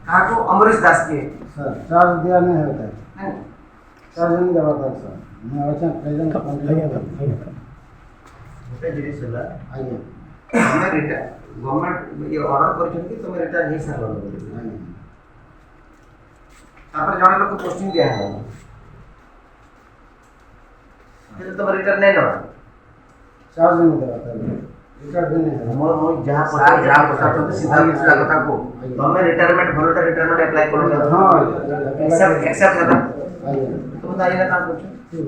कहा को अमरीश दास के सर चार्ज दिया नहीं होता है, नहीं चार्ज नहीं देता सर। मैं अच्छा प्रेजेंट कंप्लेंट गोटे जिनिस होला आइए हमें रिटर्न गवर्नमेंट ये ऑर्डर करछन कि तुम रिटर्न हे साल आइए तापर जण लोक पोस्टिंग दिया है फिर तुम रिटर्न नहीं लो चार्ज नहीं देता है, रिकॉर्ड भी नहीं है। मोर मोर जहां पता तो सीधा सीधा कथा को तुम रिटायरमेंट वॉलंटरी रिटायरमेंट अप्लाई करो हाँ एक्सेप्ट करना आइए तुम दाई ना काम करछो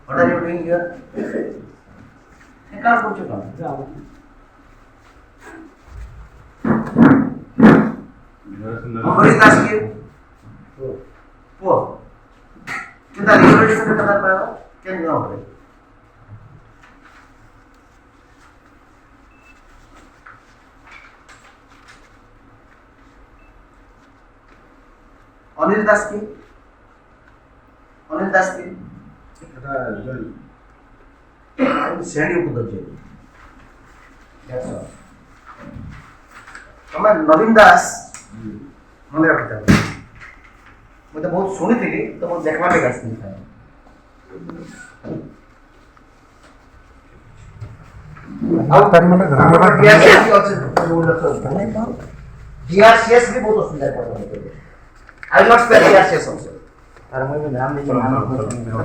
what are you doing here ये काम करछो काम अमरीश दास के पो किंता रियोलिटी से कथा पावा केन न होले अनिल दास की এটা join I will send you to the jail. That's all. तमें नवीन दास मन रखता है मुझे बहुत सुनी थी तो मुझे देखना भी गाइस नहीं था ଆଉ ତାରି ମାନେ ଧନ୍ୟବାଦ DRCS भी बहुत सुंदर पढ़ा I will not spell DRCS also. तार मुझे नाम नहीं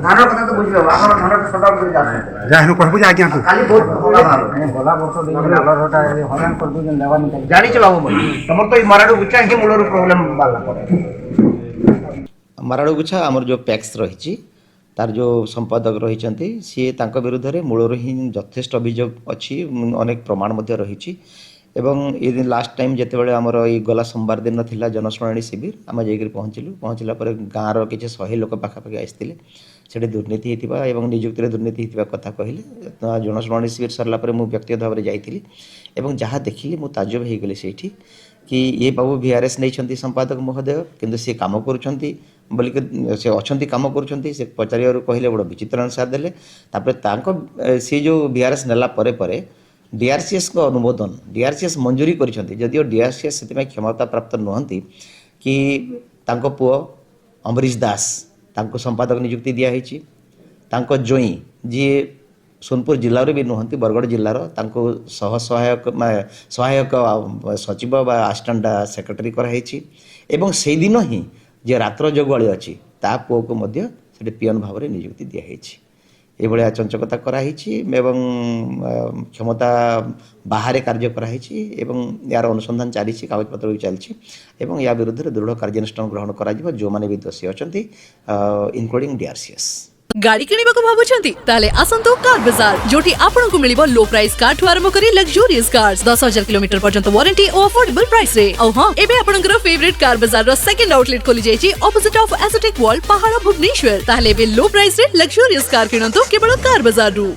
धान कथा तो बुझियो आपण धान छोटा बुझि जाते ଯାହା କହିବୁ ଯେ ଆଜ୍ଞା ତୁ खाली बहुत भला भालो ଗଲା ବର୍ଷ ଦେଇ ନାଲରଟା ହଇରାଣ କରିଦଉଛନ୍ତି ନେବା ନିକା जानी चलो बाबू तुम तो मराठू गुच्छा ही मूलर प्रॉब्लम बाला पड़े मराड़ गुच्छा आमर जो पैक्स रही तार जो संपादक रही सी विरुद्ध में मूलर ही यथेष्ट अभियोग अच्छी अनेक प्रमाण रही एवं ये लास्ट टाइम जितेबाला आमर ये गला सोमवार दिन थिला जनशुणाणी शिविर आम जाकर पहुँचला गाँव किसी 100 लोक पाखापाखि आसते से दुर्नीति होता और निजुक्ति दुर्नीति होता कथा कहले जनशुणाणी शिविर सरला मुझे व्यक्तिगत भाव में जाइली और जहाँ देखिली मुझे ताज्जुब हो गली से कि ये बाबू VRS नहीं संपादक महोदय किंतु सी काम करुँच बोलिक से अच्छा काम करुँच से पचार कहले बड़ा विचित्र अनुसार देले सी जो VRS नेला परे DRCS को अनुमोदन DRCS मंजूरी करियो DRCS से क्षमता प्राप्त नुहति कि तांको पुओ अमरीश दास तांको संपादक नियुक्ति दिया जोई जी सोनपुर जिल्लार भी नुहति बरगढ़ जिल्लार तांको सह सहायक सचिव बा असिस्टेंट सेक्रेटरी कराई एवं से दिन ही जे रात्र जगुआली अच्छी ता पुओ को मध्य से पियन भाव में नियुक्ति दिखाई ये चंचकता कराई क्षमता बाहर कार्य कराई यार अनुसंधान चली कागजपत्र भी चलती या विरुद्ध दृढ़ कार्यानुष्ठान ग्रहण कर जो मैंने भी दोषी अच्छा इनक्लूडिंग DRCS गाड़ी किणिबाकु भाबुछंती ताले आसंतो कार बाजार जोटी आपनको मिलिबो लो प्राइस कार ठु आरंभ करी लग्जरियस कार्स 10,000 किलोमीटर पर्यंत वारंटी और अफोर्डेबल प्राइस रे औ हां एबे आपनकर फेवरेट कार बाजार रो सेकंड आउटलेट खोली जायछि ऑपोजिट ऑफ एसोटेक वॉल पहाड़ भुवनेश्वर ताले बे लो प्राइस रे लग्जरियस कार किणंतो केवल कार बाजार रु।